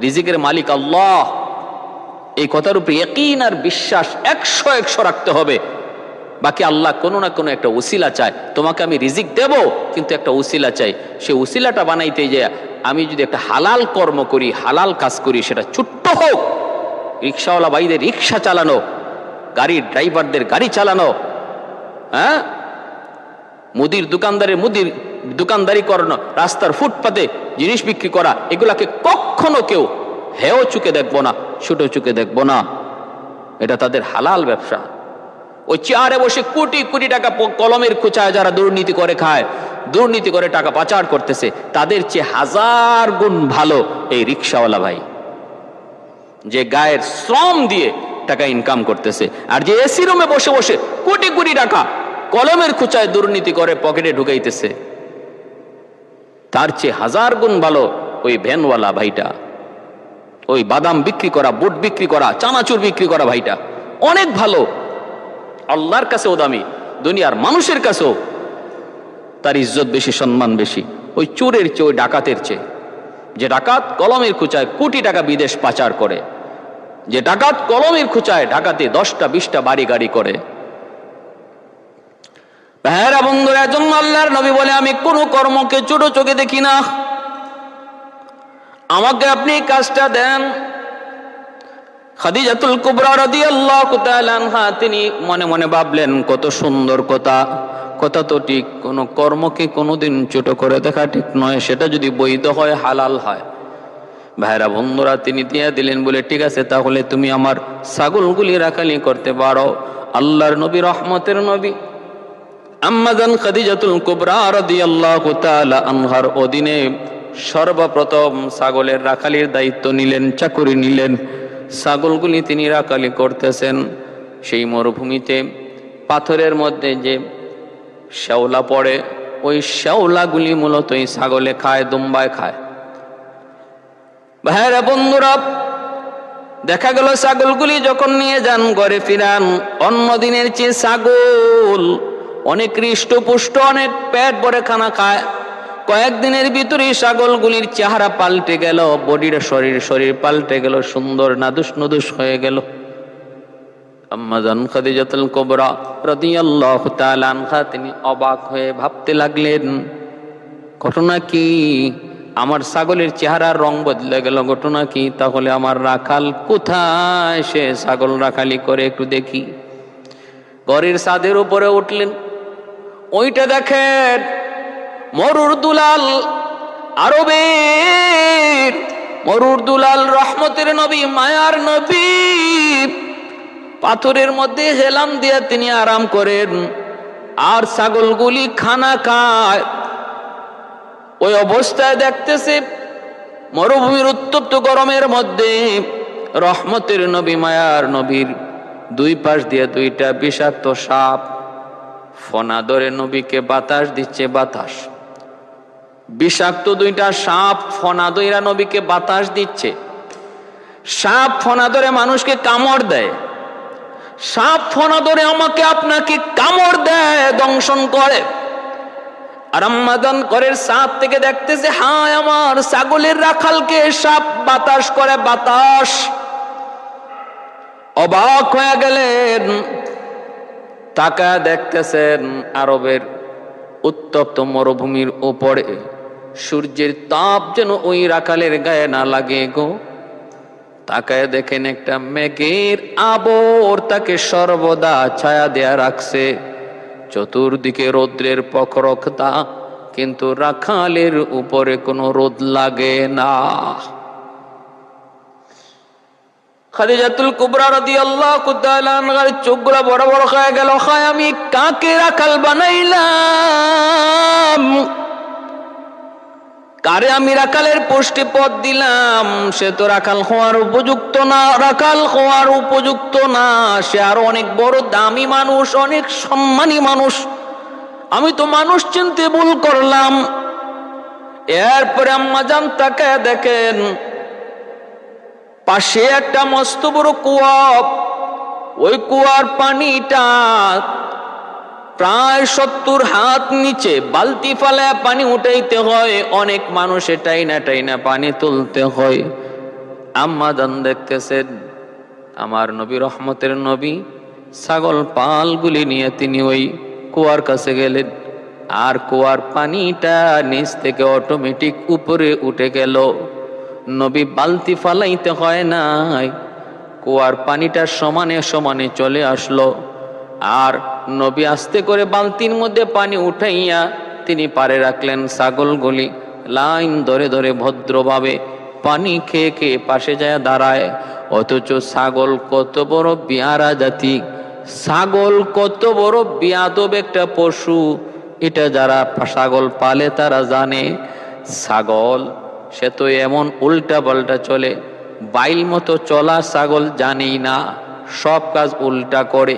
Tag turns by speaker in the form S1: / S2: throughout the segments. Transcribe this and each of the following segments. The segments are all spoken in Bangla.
S1: রিজিকের মালিক আল্লাহ, এই কথার উপরে ইয়াকিন আর বিশ্বাস 100 রাখতে হবে। বাকি আল্লাহ কোনো না কোনো একটা উসিলা চায়, তোমাকে আমি রিজিক দেব, কিন্তু একটা উসিলা চাই। সে উসিলাটা বানাইতে যায় আমি যদি একটা হালাল কর্ম করি, হালাল কাজ করি, সেটা ছোট্ট হোক, রিক্সাওয়ালা ভাইদের রিক্সা চালানো, গাড়ির ড্রাইভারদের গাড়ি চালানো, হ্যাঁ, মুদির দোকানদারি করানো, রাস্তার ফুটপাতে জিনিস বিক্রি করা, এগুলাকে কখনো কেউ হেও চুকে দেখবো না, ছোট চুকে দেখবো না। এটা তাদের হালাল ব্যবসা। ওই চেয়ারে বসে কোটি কোটি টাকা কলমের খোঁচায় যারা দুর্নীতি করে খায়, দুর্নীতি করে টাকা পাচার করতেছে, তাদের চেয়ে 1000 গুণ ভালো এই রিক্সাওয়ালা ভাই, যে গায়ের শ্রম দিয়ে টাকা ইনকাম করতেছে। আর যে এসি রুমে বসে বসে কোটি কোটি টাকা কলমের খোঁচায় দুর্নীতি করে পকেটে ঢুকাইতেছে, তার চেয়ে 1000 গুণ ভালো ওই ভ্যানওয়ালা ভাইটা, ওই বাদাম বিক্রি করা, বুট বিক্রি করা, চানাচুর বিক্রি করা ভাইটা অনেক ভালো। আল্লাহর কাছেও দামি, দুনিয়ার মানুষের কাছেও তার ইজ্জত বেশি, সম্মান বেশি ওই চোরের চেয়ে, ওই ডাকাতের চেয়ে। যে ডাকাত কলমের খোঁচায় কোটি টাকা বিদেশ পাচার করে, যে ডাকাত কলমের খোঁচায় ঢাকাতে 10টা 20টা বাড়ি গাড়ি করে। ভাইয়েরা বন্ধুরা, এজন্য আল্লাহর নবী বলে, আমি কোনো কর্মকে ছোট চোখে দেখি না, আমাকে আপনি কাজটা দেন। খাদিজাতুল কুবরা রাদিয়াল্লাহু তাআলা আনহা তিনি মনে মনে ভাবলেন, কত সুন্দর কথা, কথা তো ঠিক, কোন কর্মকে কোনোদিন ছোট করে দেখা ঠিক নয়, সেটা যদি বৈধ হয়, হালাল হয়। ভাইরা বন্ধুরা, তিনি দিয়ে দিলেন, বলে ঠিক আছে, তাহলে তুমি আমার ছাগলগুলি রাখালি করতে পারো। আল্লাহর নবী, রহমতের নবী আম্মা জান খাদিজাতুল কুবরা রাদিয়াল্লাহু তাআলা আনহার অধীনে সর্বপ্রথম ছাগলের রাখালির দায়িত্ব নিলেন, চাকরি নিলেন। ছাগলগুলি তিনি রাখালি করতেছেন। সেই মরুভূমিতে পাথরের মধ্যে যে শ্যাওলা পড়ে, ওই শ্যাওলাগুলি মূলত এই ছাগলে খায়, দুম্বায় খায়। ভাইরা বন্ধুরা, দেখা গেল ছাগলগুলি যখন নিয়ে যান ঘরে ফিরান, অন্য দিনের চেয়ে ছাগল অনেক হৃষ্টপুষ্ট, অনেক পেট ভরে খানা খায়। কয়েকদিনের ভিতরেই ছাগলগুলির চেহারা পাল্টে গেল, বডির শরীর পাল্টে গেল, সুন্দর নাদুস নুদুস হয়ে গেল। আম্মা জান খাদিজাতুল কুবরা রাদিয়াল্লাহু তাআলা আনহা তিনি অবাক হয়ে ভাবতে লাগলেন, ঘটনা কি? আমার ছাগলের চেহারার রং বদলে গেল, ঘটনা কি? তাহলে আমার রাখাল কোথায়? সে ছাগল রাখালি করে, একটু দেখি। ঘরের ছাদের উপরে উঠলেন, ওইটা দেখেন মরুর দুলাল, আরবের মরুর দুলাল, রহমতের নবী, মায়ার নবী, পাথরের মধ্যে হেলাম দিয়ে তিনি আরাম করেন, আর ছাগলগুলি খানা খায়। ওই অবস্থায় দেখতেছে মরুভূমির উত্তপ্ত গরমের মধ্যে রহমতের নবী, মায়ার নবীর দুই পাশ দিয়ে 2টা বিষাক্ত সাপ ফনা ধরে নবীকে বাতাস দিচ্ছে। বাতাস, বিষাক্ত 2টা সাপ ফনা ধরে নবীকে বাতাস দিচ্ছে। সাপ ফনা ধরে মানুষকে কামড় দেয়, সাপ ফনা ধরে আমাকে আপনাকে কামড় দেয়, দংশন করে। আর আম্মা জান ঘরের ছাদ থেকে দেখতেছে, হায় আমার ছাগলের রাখালকে সাপ বাতাস করে, বাতাস। অবাক হয়ে গেলেন, তাকায় দেখতেছেন আরবের উত্তপ্ত মরুভূমির উপরে সূর্যের তাপ যেন ওই রাখালের গায়ে না লাগে গো। তাকায় দেখেন একটা মেঘের আবর তাকে সর্বদা ছায়া দেয়া রাখছে, চতুর্দিকে রৌদ্রের প্রখরতা, কিন্তু রাখালের উপরে কোনো রোদ লাগে না। খাদিজাতুল কুবরা রাদিয়াল্লাহু তাআলা আনহার চোখগুলো বড় বড় হয়ে গেল, হায় আমি কাকে রাখাল বানাইলাম, কারে আমি রাখালের পোস্টে পদ দিলাম? সে তো রাখাল হওয়ার উপযুক্ত না, রাখাল হওয়ার উপযুক্ত না, সে আরো অনেক বড় দামি মানুষ, অনেক সম্মানী মানুষ। আমি তো মানুষ চিনতে ভুল করলাম। এরপরে আম্মা জান তাকায় দেখেন পাশে একটা মস্ত বড় কুয়া, ওই কুয়ার পানিটা প্রায় 70 হাত নিচে, বালতি ফালায় পানি উঠাইতে হয়, অনেক মানুষ টাইনা টাইনা পানি তুলতে হয়। আম্মা জান দেখতেছেন আমার নবী, রহমতের নবী, ছাগল পালগুলি নিয়ে তিনি ওই কুয়ার কাছে গেলেন। আর কুয়ার পানিটা নিচ থেকে অটোমেটিক উপরে উঠে গেল। নবী বালতি ফালাইতে হয় নাই, কুয়ার পানিটা সমানে সমানে চলে আসলো। আর নবী আস্তে করে বালতির মধ্যে পানি উঠাইয়া তিনি পারে রাখলেন। ছাগলগুলি লাইন ধরে ধরে ভদ্রভাবে পানি খেয়ে খেয়ে পাশে যায় দাঁড়ায়। অথচ ছাগল কত বড় বিয়ারা জাতি, ছাগল কত বড় বিয়াদব একটা পশু, এটা যারা ছাগল পালে তারা জানে। ছাগল সে তো এমন উল্টা পাল্টা চলে, বাইল মতো চলা ছাগল জানেই না, সব কাজ উল্টা করে।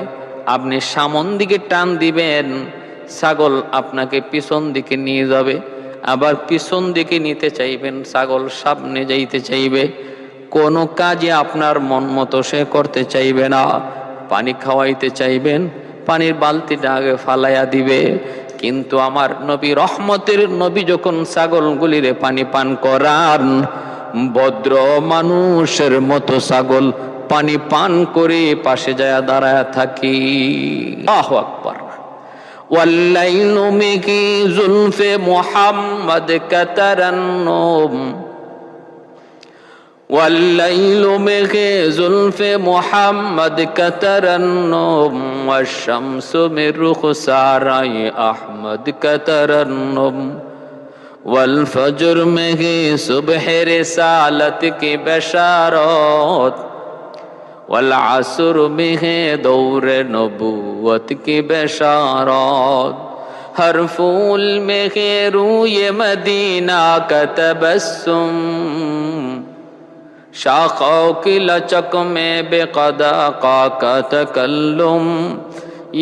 S1: আপনি সামন দিকে টান দিবেন, ছাগল আপনাকে পিছন দিকে নিয়ে যাবে। আবার পিছন দিকে নিতে চাইবেন, ছাগল সামনে যাইতে চাইবে। কোনো কাজে আপনার মন মতো সে করতে চাইবে না। পানি খাওয়াইতে চাইবেন, পানির বালতিটা আগে ফালাইয়া দিবে। কিন্তু আমার নবী, রহমতের নবী, যখন ছাগলগুলিরে পানি পান করান, ভদ্র মানুষের মতো ছাগল পানি পান করে পাশে যায় দাঁড়ায় থাকি। আল্লাহু আকবার। والليل مكي زلف محمد كترنم والليل مكي زلف محمد كترنم والشمس من رخساري أحمد كترنم والفجر مكي صبح رسالت کی بشارت والعصر में दौर नबूवत की बशारत हर फूल में रूय मदीना का तबस्सुम शाखों की लचक में बेक़दा का तकल्लुम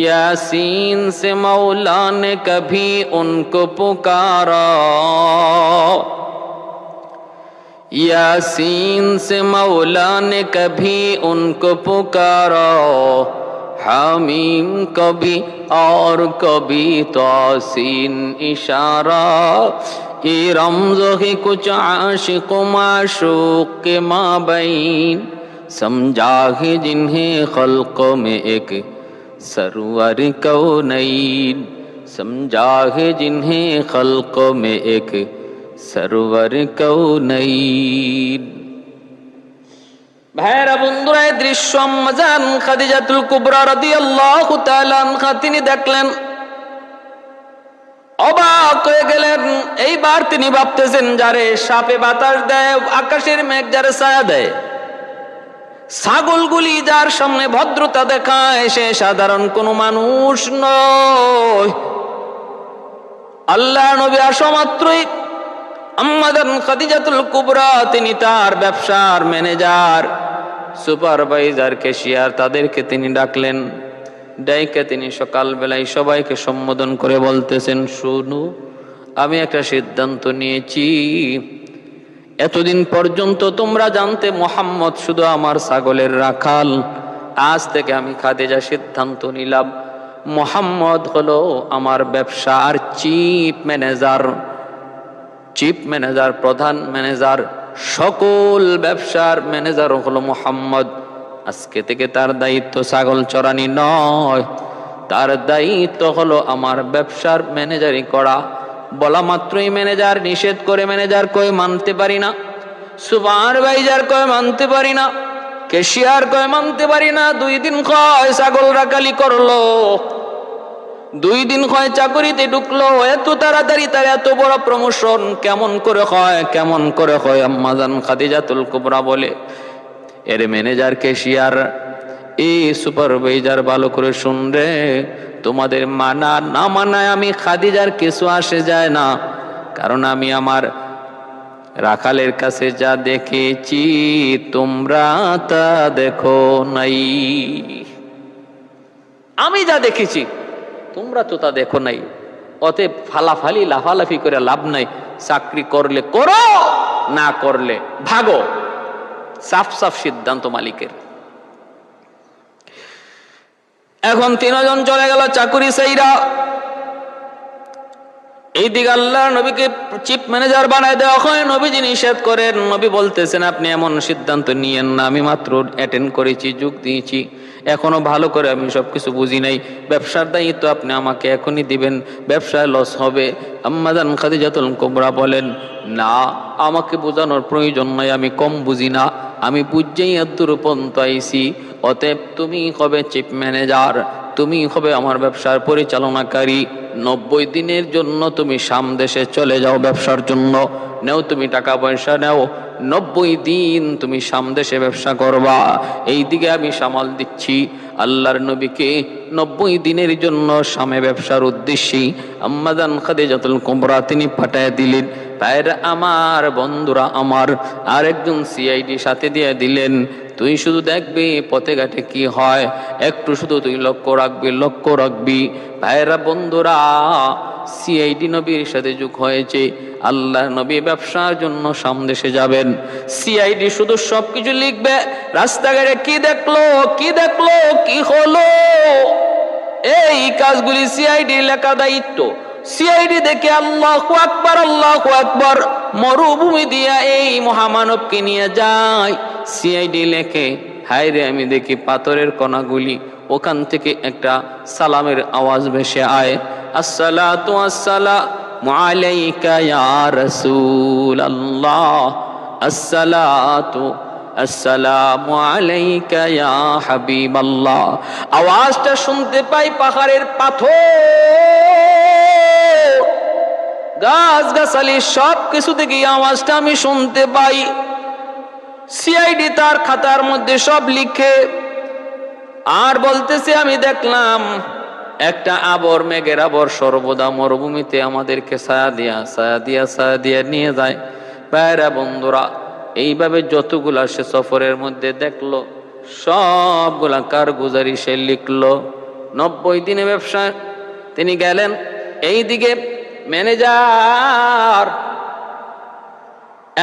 S1: यासीन से मौला ने कभी उनको पुकारा यासीन से मौला ने कभी उनको पुकारा हामीम कभी और कभी तासीन इशारा ये रमज़ है कुछ आशिक माशूक के माबैन समझा है जिन्हें खल्क़ में एक सरवर कौनैन समझा है जिन्हें खल्क़ में एक সরোবর কৌনাইন। ভাইরা বন্ধুরা, এই দৃশ্য আম্মাজান খাদিজাতুল কুবরা রাদিয়াল্লাহু তাআলা আনহা তিনি দেখলেন, অবাক হয়ে গেলেন। এইবার তিনি ভাবতেছেন, যারে সাপে বাতাস দেয়, আকাশের মেঘ যারে ছায়া দেয়, ছাগলগুলি যার সামনে ভদ্রতা দেখায়, সে সাধারণ কোনো মানুষ নয়। আল্লাহ নবী আসা মাত্রই আম্মাজান খাদিজাতুল কুবরা তিনি তার ব্যবসার ম্যানেজার, সুপারভাইজার, ক্যাশিয়ার তাদেরকে তিনি ডাকলেন। ডাইকে তিনি সকালবেলায় সবাইকে সম্বোধন করে বলতেছেন, শুনো, আমি একটা সিদ্ধান্ত নিয়েছি। এতদিন পর্যন্ত তোমরা জানতে মুহাম্মদ শুধু আমার ছাগলের রাখাল। আজ থেকে আমি খাদিজা সিদ্ধান্ত নিলাম, মুহাম্মদ হলো আমার ব্যবসার চিফ ম্যানেজার। চিফ ম্যানেজার, প্রধান ম্যানেজার, সকল ব্যবসার ম্যানেজার হলো মুহাম্মদ। আজকে থেকে তার দায়িত্ব ছাগল চরানি নয়, তার দায়িত্ব হলো আমার ব্যবসার ম্যানেজারি করা। বলা মাত্রই ম্যানেজার নিষেধ করে, ম্যানেজার কয় মানতে পারি না, সুপারভাইজার কয় মানতে পারি না, ক্যাশিয়ার কয় মানতে পারি না। 2 দিন কয় ছাগল রাখালি করলো, 2 দিন কয় চাকরিতে ঢুকলো। এত তাড়াতাড়ি তার এত বড় প্রমোশন কেমন করে হয়, কেমন করে হয়? আম্মাজান খাদিজাতুল কুবরা বলে, এর ম্যানেজার, ক্যাশিয়ার, এই সুপারভাইজার, ভালো করে শুন রে, তোমাদের মানা না মানায় আমি খাদিজার কিছু আসে যায় না। কারণ আমি আমার রাখালের কাছে যা দেখেছি তোমরা তা দেখো নাই। আমি যা দেখেছি তোমরা তো তা দেখো নাই। অতএব ফালাফালি লাফালাফি করে লাভ নাই। চাকরি করলে করো, না করলে ভাগো। সাফ সাফ সিদ্ধান্ত মালিকের। এখন 3 জন চলে গেল চাকুরি সেইরা। এইদিকে আল্লাহ নবীকে চিফ ম্যানেজার বানায় দেওয়া হয়, নবীজি নিষেধ করেন। নবী বলতেছেন আপনি এমন সিদ্ধান্ত নিয়েন না, আমি মাত্র অ্যাটেন্ড করেছি, যোগ দিয়েছি, এখনো ভালো করে আমি সবকিছু বুঝি নাই, ব্যবসার দায়িত্ব আপনি আমাকে এখনই দিবেন, ব্যবসায় লস হবে। আম্মা জান খাদিজাতুল কুবরা বলেন না, আমাকে বোঝানোর প্রয়োজন নাই, আমি কম বুঝি না, আমি বুঝছেই এদ্দুর পর্যন্ত আইছি। অতএব তুমি হবে চিফ ম্যানেজার, তুমি হবে আমার ব্যবসার পরিচালনাকারী। 90 দিনের জন্য তুমি শাম দেশে চলে যাও ব্যবসার জন্য, নেও তুমি টাকা পয়সা নেও, 90 দিন তুমি শাম দেশে ব্যবসা করবা, এই দিকে আমি সামাল দিচ্ছি। আল্লাহর নবীকে 90 দিনের জন্য শামে ব্যবসার উদ্দেশ্যে আম্মা জান খাদিজাতুল কুবরা তিনি পাঠায় দিলেন। ভাইরা আমার, বন্ধুরা আমার, আরেকজন সিআইডি সাথে দিয়ে দিলেন। তুই শুধু দেখবি পথে ঘাটে কি হয়, একটু শুধু তুই লক্ষ্য রাখবি। ভাইরা বন্ধুরা, সিআইডি নবীর সাথে যোগ হয়েছে। আল্লাহ নবী ব্যবসার জন্য শাম দেশে যাবেন, সিআইডি শুধু সবকিছু লিখবে, রাস্তাঘাটে কি দেখলো কি হলো, এই কাজগুলি সিআইডি লেখা দায়িত্ব। সিআইডি দেখে আল্লাহু আকবার, মরুভূমি দিয়া এই মহামানবকে নিয়ে যায়। সিআইডি লেখে, হায় রে, আমি দেখি পাথরের কণাগুলি, ওখান থেকে একটা সালামের আওয়াজ ভেসে আয়, আসসালাতু আসসালামু আলাইকা ইয়া রাসূলুল্লাহ, আসসালাতু আসসালামু আলাইকা ইয়া হাবিবাল্লাহ। আওয়াজটা শুনতে পাই পাহাড়ের পাথর, গাছ গাছালি সব কিছু থেকে আওয়াজটা আমি শুনতে পাই। সিআইডি তার খাতার মধ্যে সব লিখে আর বলতেছে, আমি দেখলাম একটা আবর, মেঘের আবর সর্বদা মরুভূমিতে আমাদেরকে ছায়া দিয়া নিয়ে যায়। ভাইরা বন্ধুরা, এইভাবে যতগুলা সে সফরের মধ্যে দেখলো সবগুলা কারগুজারি সে লিখলো। 90 দিনে ব্যবসা তিনি গেলেন। এইদিকে ম্যানেজার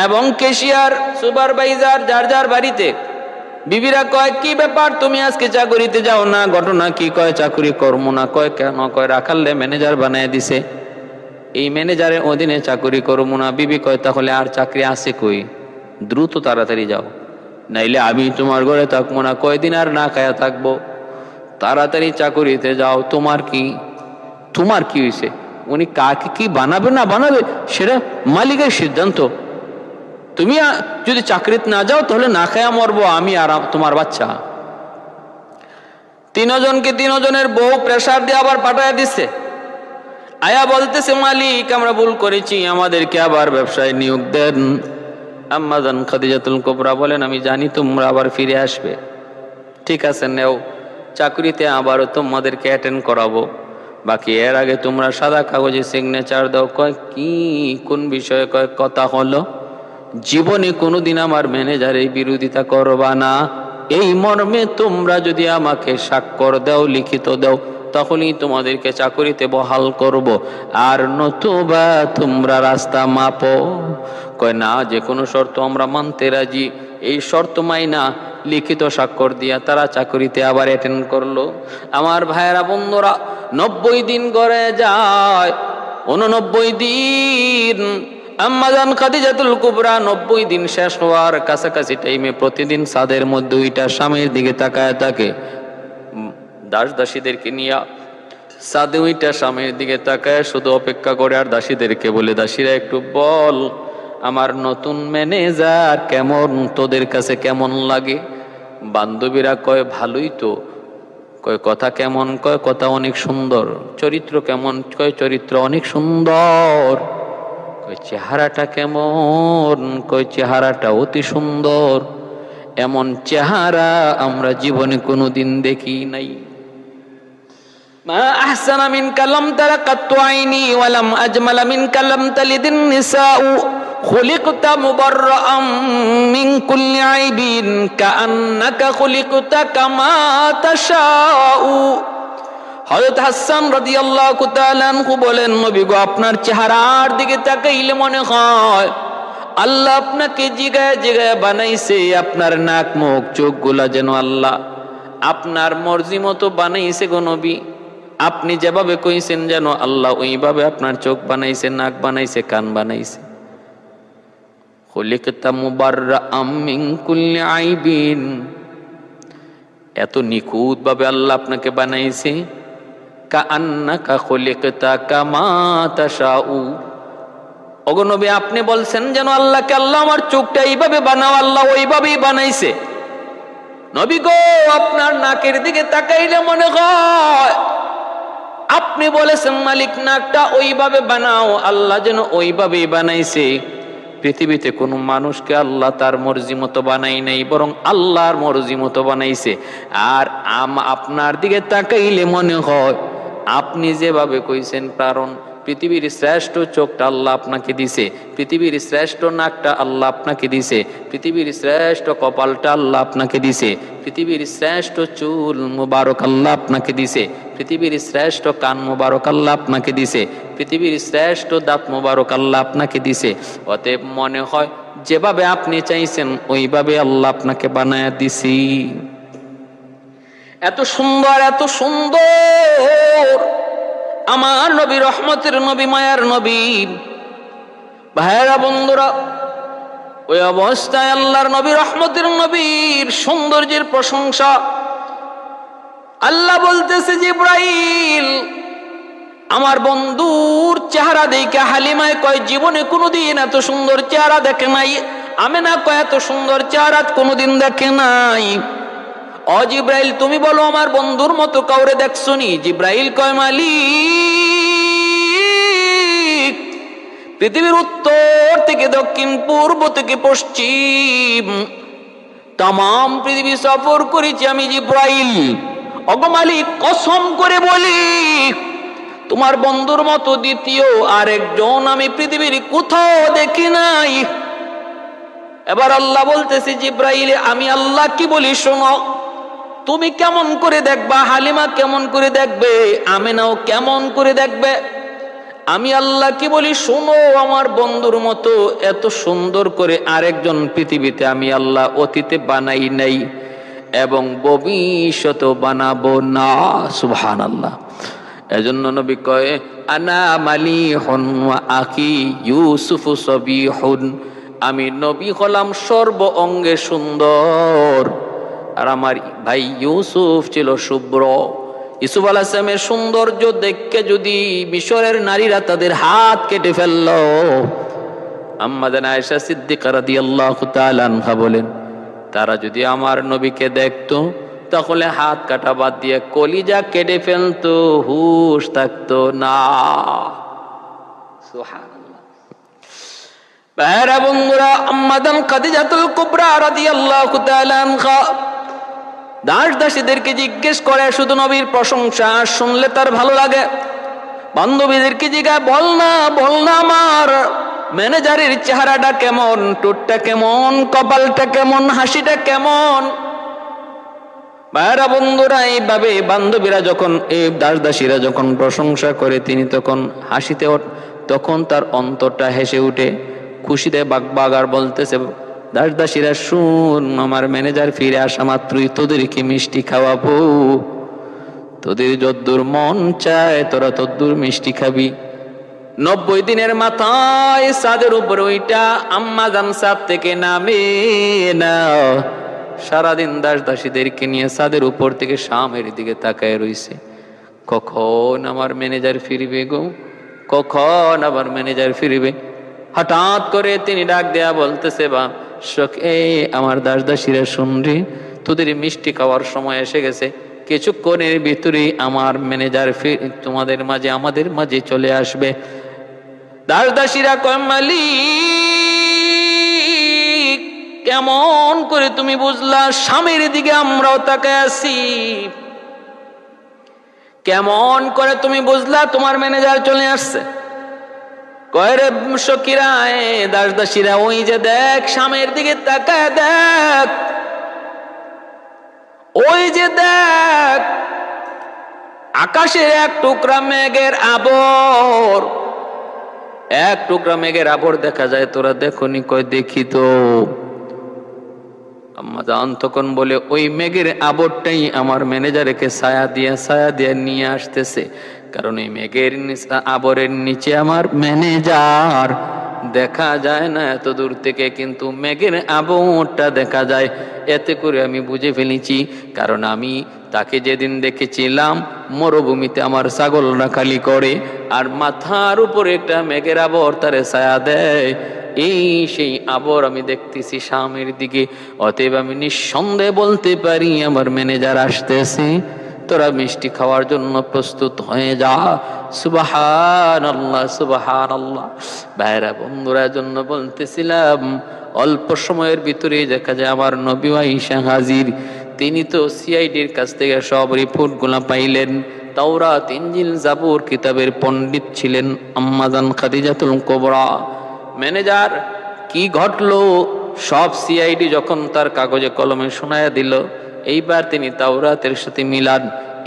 S1: এবং ক্যাশিয়ার, সুপারভাইজার যার যার বাড়িতে, বিবিরা কয় কি ব্যাপার, তুমি আজকে চাকুরিতে যাও না, ঘটনা কি? কয় চাকুরি করবো না। কয় কেন? কয় রাখালে ম্যানেজার বানায় দিছে, এই ম্যানেজারের অধীনে চাকুরি করবো না। বিবি কয় তাহলে আর চাকরি আছে কই, দ্রুত তাড়াতাড়ি যাও, নাইলে আমি তোমার ঘরে থাকবো না, কয়দিন আর না খায়া থাকবো, তাড়াতাড়ি চাকুরিতে যাও। তোমার কি হয়েছে? উনি কাকে কি বানাবে না বানাবে সেটা মালিকের সিদ্ধান্ত। তুমি যদি চাকরিতে না যাও তাহলে না খায়া মরবো আমি আর তোমার বাচ্চা। 3 জনকে 3 জনের বউ প্রেসার দিয়ে আবার পাঠায় দিচ্ছে। আয়া বলতেছে, মালিক আমরা ভুল করেছি, আমাদেরকে আবার ব্যবসায় নিয়োগ দেন। আম্মা জান খাদিজাতুল কুবরা বলেন, আমি জানি তোমরা আবার ফিরে আসবে, ঠিক আছে নেও, চাকরিতে আবারও তোমাদেরকে অ্যাটেন্ড করাবো, বাকি এর আগে তোমরা সাদা কাগজে সিগনেচার দাও। কয় কি, কোন বিষয়ে? কয় কথা হলো জীবনে কোনোদিন আমার ম্যানেজারের বিরোধিতা করবা না, এই মর্মে তোমরা যদি আমাকে স্বাক্ষর দাও, লিখিত দাও, তখনই তোমাদেরকে চাকরিতে বহাল করব, আর নতুবা তোমরা রাস্তা মাপো। কয় না, যে কোনো শর্ত আমরা মানতে রাজি। এই শর্ত মাইনা লিখিত স্বাক্ষর দিয়া তারা চাকরিতে আবার অ্যাটেন্ড করলো। আমার ভাইয়েরা বন্ধুরা, 90 দিন করে যায়, 89 দিন আম্মা জান খাদিজাতুল কুবরা 90 দিন শেষ হওয়ার কাছাকাছি টাইমে প্রতিদিন ছাদের মধ্যে 2টা স্বামীর দিকে তাকায় থাকে, দাস দাসীদেরকে নিয়ে ছাদে 2টা স্বামীর দিকে তাকায় শুধু অপেক্ষা করে, আর দাসীদেরকে বলে, দাসীরা একটু বল আমার নতুন ম্যানেজার কেমন, তোদের কাছে কেমন লাগে? বান্ধবীরা কয় ভালোই তো। কয় কথা কেমন? কয় কথা অনেক সুন্দর। চরিত্র কেমন? কয় চরিত্র অনেক সুন্দর। কয় চেহারাটা কেমন? কয় চেহারাটা অতি সুন্দর। এমন চেহারা আমরা জীবনে কোনোদিন দেখি নাই। মা আহসানা মিনকা লাম তারা কাত্তু আইনি ওয়া লাম আজমালা মিনকা লাম তালিদিন নিসাউ খুলিকতা মুবাররাআম মিন কুল্লি আইবিন কাআন্নাকা খুলিকতা কামা তাশাউ। হযরত হাসান রাদিয়াল্লাহু তাআলা আনহু বলেন, নবী গো, আপনার চেহারার দিকে তাকাইলে মনে হয় আল্লাহ আপনাকে জিগায় জিগায় বানাইছে। আপনার নাক মুখ চোখগুলা যেন আল্লাহ আপনার মর্জি মতো বানাইছে গো নবী। আপনি যেভাবে কইছেন যেন আল্লাহ ওইভাবে আপনার চোখ বানাইছে, নাক বানাইছে, কান বানাইছে। খুলিকতা মুবাররাআম মিন কুল্লি আইবিন, এত নিখুঁত ভাবে আল্লাহ আপনাকে বানাইছে। কাআন্নাকা খুলিকতা কামা তাশাউ, ওগো নবী আপনি বলছেন যেন আল্লাহকে, আল্লাহ আমার চোখটা এইভাবে বানাও, আল্লাহ ওইভাবেই বানাইছে। নবী গো, আপনার নাকের দিকে তাকাইলে মনে হয় আপনি বলেছেন মালিক নাকটা ওইভাবে বানাও, আল্লাহ যেন ওইভাবেই বানাইছে। পৃথিবীতে কোনো মানুষকে আল্লাহ তার মর্জি মতো বানাই নাই, বরং আল্লাহর মর্জি মতো বানাইছে। আর আপনার দিকে তাকাইলে মনে হয় আপনি যেভাবে কইছেন, কারণ পৃথিবীর শ্রেষ্ঠ চোখটা আল্লাহ আপনাকে দিছে, পৃথিবীর শ্রেষ্ঠ নাকটা আল্লাহ আপনাকে দিছে, পৃথিবীর শ্রেষ্ঠ কপালটা আল্লাহ আপনাকে দিছে, পৃথিবীর শ্রেষ্ঠ চুল মুবারক আল্লাহ আপনাকে দিছে, পৃথিবীর শ্রেষ্ঠ কান মুবারক আল্লাহ আপনাকে দিছে, পৃথিবীর শ্রেষ্ঠ দাঁত মুবারক আল্লাহ আপনাকে দিছে। অতএব মনে হয় যেভাবে আপনি চাইছেন ওইভাবে আল্লাহ আপনাকে বানায়া দিছি। এত সুন্দর, এত সুন্দর আমার নবী, রহমতের নবী, মায়ার নবী। ভাইয়েরা বন্ধুরা, ওই অবস্থায় আল্লাহর নবী, রহমতের নবীর সৌন্দর্যের প্রশংসা আল্লাহ বলতেছে, জিবরাইল আমার বন্ধুর চেহারা দেখে হালিমায় কয় জীবনে কোনোদিন এত সুন্দর চেহারা দেখে নাই। আমেনা কয় এত সুন্দর চেহারা কোনোদিন দেখে নাই। ও জিবরাইল তুমি বলো আমার বন্ধুর মতো কাউরে দেখছো নি? জিবরাইল কয় মালিক, পৃথিবীর উত্তর থেকে দক্ষিণ, পূর্ব থেকে পশ্চিম তাম পৃথিবী সফর করেছি আমি জিবরাইল। ওগো মালিক, কসম করে বলি তোমার বন্ধুর মতো দ্বিতীয় আরেকজন আমি পৃথিবীর কোথাও দেখি নাই। এবার আল্লাহ বলতেছে, জিবরাইল আমি আল্লাহ কি বলি শোনো, তুমি কেমন করে দেখবা, হালিমা কেমন করে দেখবে, আমেনাও কেমন করে দেখবে। আমি আল্লাহ কি বলি শোনো, আমার বন্ধুর মতো এত সুন্দর করে আরেকজন পৃথিবীতে আমি আল্লাহ অতীতে বানাই নাই এবং ভবিষ্যতেও বানাবো না। সুবহানাল্লাহ। এজন্য নবী কয় আনা মালিহুন ওয়া আখি ইউসুফু সাবিহুন, আমি নবী হলাম সর্ব অঙ্গে সুন্দর, আর আমার ভাই ইউসুফ ছিল শুভ্র। ইউসুফ আলাইহিস সালামের সৌন্দর্য দেখে যদি মিশরের নারীরা তাদের হাত কেটে ফেলল, আম্মা জান আয়েশা সিদ্দিকা রাদিয়াল্লাহু তাআলা আনহা বলেন, তারা যদি আমার নবীকে দেখতো তাহলে হাত কাটা বাদ দিয়ে কলিজা কেটে ফেলতো, হুশ থাকতো না। সুবহানাল্লাহ। ভাইরা বন্ধুরা, আম্মা জান খাদিজাতুল কুবরা রাদিয়াল্লাহু তাআলা আনহা দাস দাসীদেরকে জিজ্ঞেস করে শুধু নবীর প্রশংসা শুনলে তার ভালো লাগে। বান্ধবীদেরকে জিজ্ঞাসা, বল না আমার ম্যানেজারের চেহারাটা কেমন, ঠোঁটটা কেমন, কপালটা কেমন, হাসিটা কেমন। ভাইরা বন্ধুরা, এইভাবে বান্ধবীরা যখন, এই দাস দাসীরা যখন প্রশংসা করে তিনি তখন হাসিতে, তখন তার অন্তরটা হেসে উঠে খুশিতে বাগবাগার বলতেছে, দাস দাসীরা শুন, আমার ম্যানেজার ফিরে আসা মাত্রই তোদেরকে মিষ্টি খাওয়াবো, তোদের যদ্দূর মন চায় তোরা তদ্দূর মিষ্টি খাবি। 90 দিনের মাথায় ছাদের উপর ওইটা আম্মা জান ছাদ থেকে নামে না, সারাদিন দাস দাসীদেরকে নিয়ে ছাদের উপর থেকে সামের দিকে তাকায় রইছে, কখন আমার ম্যানেজার ফিরবে গো, কখন আমার ম্যানেজার ফিরবে। হঠাৎ করে তিনি ডাক দেয়া বলতেছে, বা আমার দাস দাসীরা শুনরে, তোদের মিষ্টি খাওয়ার সময় এসে গেছে, কিছুক্ষণের ভিতরেই আমার ম্যানেজার তোমাদের মাঝে, আমাদের মাঝে চলে আসবে। দাস দাসীরা কয়, মালিক কেমন করে তুমি বুঝলা? স্বামীর দিকে আমরাও তাকায় আছি, কেমন করে তুমি বুঝলা তোমার ম্যানেজার চলে আসছে? কয় রে সখীরা, দাস দাসীরা ওই যে দেখ, স্বামীর দিকে তাকায় দেখ, ওই যে দেখ আকাশের এক টুকরা মেঘের আবর, এক টুকরা মেঘের আবর দেখা যায়, তোরা দেখোনি? কয় দেখি তো। আম্মা জান তখন বলে ওই মেঘের আবরটাই আমার ম্যানেজারকে ছায়া দিয়ে নিয়ে আসতেছে, কারণ এই মেঘের আবরের নিচে আমার ম্যানেজার দেখা যায় না এত দূর থেকে, কিন্তু মেঘের আবরটা দেখা যায়। এতে করে আমি বুঝে ফেলেছি, কারণ আমি তাকে যেদিন দেখেছিলাম মরুভূমিতে আমার ছাগলরা খালি করে, আর মাথার উপরে একটা মেঘের আবর তারে ছায়া দেয়, এই সেই আবর আমি দেখতেছি শামের দিকে। অতএব আমি নিঃসন্দেহে বলতে পারি আমার ম্যানেজার আসতেছে, তোরা মিষ্টি খাওয়ার জন্য প্রস্তুত হয়ে যা। সুবহানাল্লাহ, সুবহানাল্লাহ। ভাইরা বন্ধুরা, জন্য বলতেছিলাম অল্প সময়ের ভিতরে দেখা যায় আমার নবী আয়েশা হাজির। তিনি তো সিআইডির কাছ থেকে সব রিপোর্ট গুলা পাইলেন। তাওরাত, ইনজিল, জাবুর কিতাবের পণ্ডিত ছিলেন আম্মা জান খাদিজাতুল কুবরা। ম্যানেজার কি ঘটলো সব সিআইডি যখন তার কাগজে কলমে শোনায়া দিল, এইবার তিনি তাওরাতের সাথে মিলান,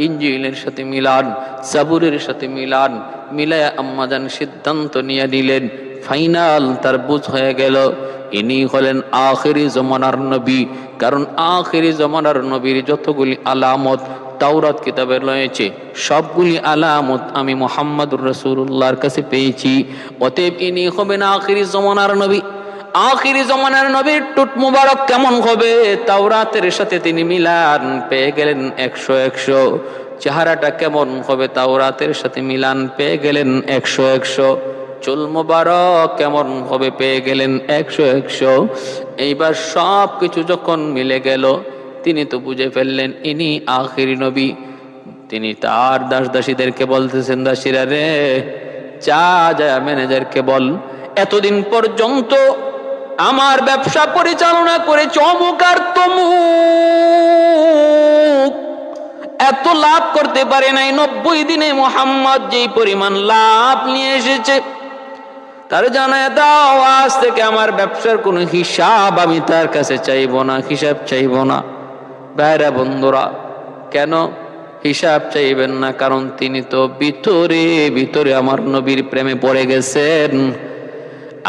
S1: ইনজিলের সাথে মিলান, জাবুরের সাথে মিলান, মিলায়া আম্মাজান সিদ্ধান্ত নিয়ে নিলেন। ফাইনাল তার বুঝ হয়ে গেল ইনি হলেন আখিরি জমানার নবী। কারণ আখিরি জমানার নবীর যতগুলি আলামত তাওরাত কিতাবে রয়েছে, সবগুলি আলামত আমি মুহাম্মদুর রাসূলুল্লাহর কাছে পেয়েছি। অতএব ইনি হবেন আখিরি জমানার নবী। আখিরি জমানার নবীর টুট মুবারক কেমন হবে, তাওরাতের সাথে তিনি মিলান পেয়ে গেলেন 100-100। চেহারাটা কেমন হবে, তাওরাতের সাথে মিলান পেয়ে গেলেন 100-100। চুল মুবারক কেমন হবে, পেয়ে গেলেন 100-100। এইবার সব কিছু যখন মিলে গেল, তিনি তো বুঝে ফেললেন ইনি আখিরি নবী। তিনি তার দাস দাসীদেরকে বলতেছেন, দাসীরা রে, যা ম্যানেজারকে বল, এতদিন পর্যন্ত আমার ব্যবসা পরিচালনা করে চমক আর তমুক এত লাভ করতে পারে নাই। 90 দিনে মোহাম্মদ যেই পরিমাণ লাভ নিয়ে এসেছে, তার জানায় দাও আজ থেকে আমার ব্যবসার কোনো হিসাব আমি তার কাছে চাইব না, হিসাব চাইব না। ভাইরা বন্ধুরা, কেন হিসাব চাইবেন না? কারণ তিনি তো ভিতরে ভিতরে আমার নবীর প্রেমে পড়ে গেছেন,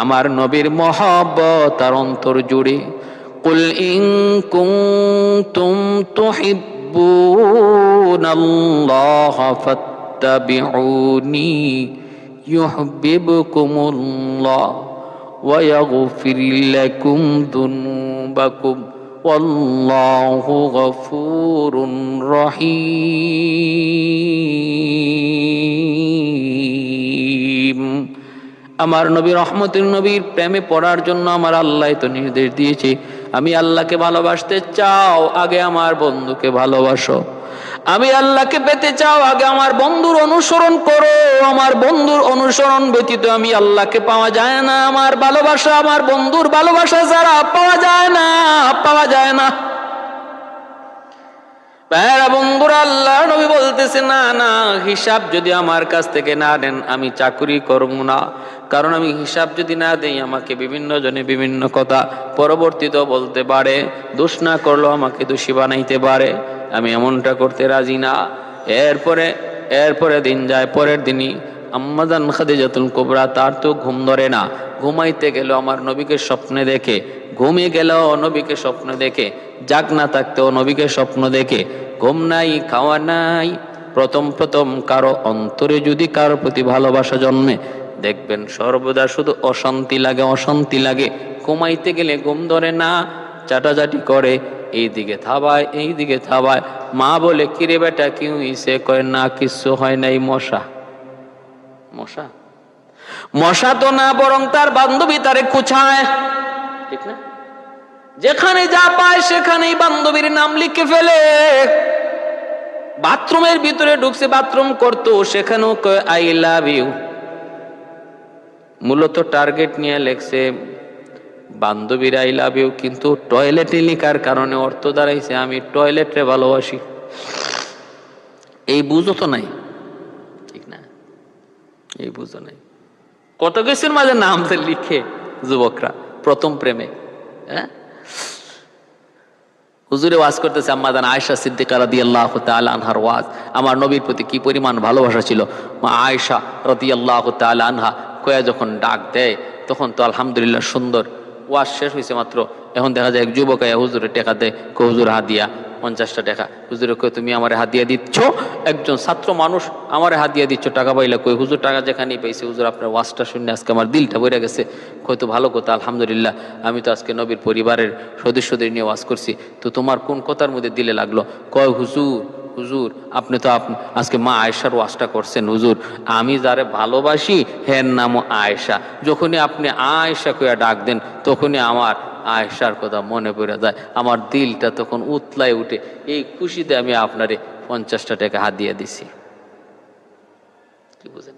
S1: আমার নবীর মহব্বত তার অন্তর জুড়ে। কুল ইন কুনতুম তুহিব্বুনাল্লাহ ফাত্তাবিউনি ইউহিব্বুকুমুল্লাহ ওয়া ইয়াগফির লাকুম যুনুবাকুম ওয়াল্লাহু গফুরুর রহিম। আমার নবী রহমতের নবীর প্রেমে পড়ার জন্য আমার আল্লাহ তো নির্দেশ দিয়েছে, আমি আল্লাহকে ভালোবাসতে চাও আগে আমার বন্ধুকে ভালোবাসো। আমি আল্লাহকে পেতে চাও আগে আমার বন্ধুর অনুসরণ করো। আমার বন্ধুর অনুসরণ ব্যতীত আমি আল্লাহকে পাওয়া যায় না। আমার ভালোবাসা, আমার বন্ধুর ভালোবাসা ছাড়া পাওয়া যায় না, পাওয়া যায় না। ভাইরা বন্ধুরা, আল্লাহ নবী বলতেছে না না, হিসাব যদি আমার কাছ থেকে না দেন আমি চাকরি করব না। কারণ আমি হিসাব যদি না দেই আমাকে বিভিন্ন জনে বিভিন্ন কথা পরবর্তীতেও বলতে পারে, দোষ না করলেও আমাকে দোষী বানাইতে পারে। আমি এমনটা করতে রাজি না। এরপরে দিন যায়, পরের দিনই আম্মা জান খাদিজাতুল কুবরা, তার তো ঘুম ধরে না। ঘুমাইতে গেল আমার নবীকে স্বপ্নে দেখে, ঘুমিয়ে গেল নবীকে স্বপ্ন দেখে, জাগ না থাকতেও নবীকে স্বপ্ন দেখে। ঘুম নাই, খাওয়া নাই। প্রথম কারো অন্তরে যদি কারো প্রতি ভালোবাসা জন্মে, দেখবেন সর্বদা শুধু অশান্তি লাগে। ঘুমাইতে গেলে ঘুম ধরে না, চাটাচাটি করে, এইদিকে থাবায়। মা বলে, কিরে বেটা কি হইছে? কয় না কিছু হয় নাই। মশা তো না, বরং তার বান্ধবী তারে কুছায়, ঠিক না? যেখানে যা পায় সেখানেই বান্ধবীর নাম লিখে ফেলে। বাথরুমের ভিতরে ঢুকছে, বাথরুম করতো, সেখানেও কয় আই লাভ ইউ। মূলত টার্গেট নিয়ে লেখছে বান্ধবীর আই লাভ ইউ, কিন্তু টয়লেটে লিখার কারণে অর্থ দাঁড়াইছে আমি টয়লেটে ভালোবাসি। এই বুঝো তো নাই, ঠিক না? এই বুঝো নাই। কত কিছুর মাঝে নাম লিখে যুবকরা প্রথম প্রেমে। হ্যাঁ, হুজুরে ওয়াজ করতেছে আম্মা জান আয়েশা সিদ্দিকা রাদিয়াল্লাহু তাআলা আনহার ওয়াজ। আমার নবীর প্রতি কি পরিমাণ ভালোবাসা ছিল। মা আয়েশা রাদিয়াল্লাহু তাআলা আনহা কয়া যখন ডাক দেয়, তখন তো আলহামদুলিল্লাহ সুন্দর ওয়াজ শেষ হয়েছে মাত্র, এখন দেখা যায় এক যুবক হুজুরের টাকা দেয়, হুজুর হাদিয়া 50টা টাকা। হুজুরে কই তুমি আমার হাদিয়া দিচ্ছ? একজন ছাত্র মানুষ আমার হাদিয়া দিচ্ছ, টাকা পাইলা কই? হুজুর টাকা যেখানেই পাইছে। হুজুর আপনার ওয়াজটা শুনে আজকে আমার দিলটা ভরে গেছে। হয়তো ভালো কথা, আলহামদুলিল্লাহ, আমি তো আজকে নবীর পরিবারের সদস্যদের নিয়ে ওয়াজ করছি, তো তোমার কোন কথার মধ্যে দিলে লাগলো? কয় হুজুর, হুজুর আপনি তো আজকে মা আয়েশার ওয়াজটা করছেন। হুজুর আমি যারে ভালোবাসি হের নামও আয়েশা, যখনই আপনি আয়েশা কইয়া ডাক দেন তখনই আমার আয়েশার কথা মনে পড়ে যায়, আমার দিলটা তখন উতলায় উঠে। এই খুশিতে আমি আপনারে 50টা টাকা হাদিয়া দিছি। কি বুঝেন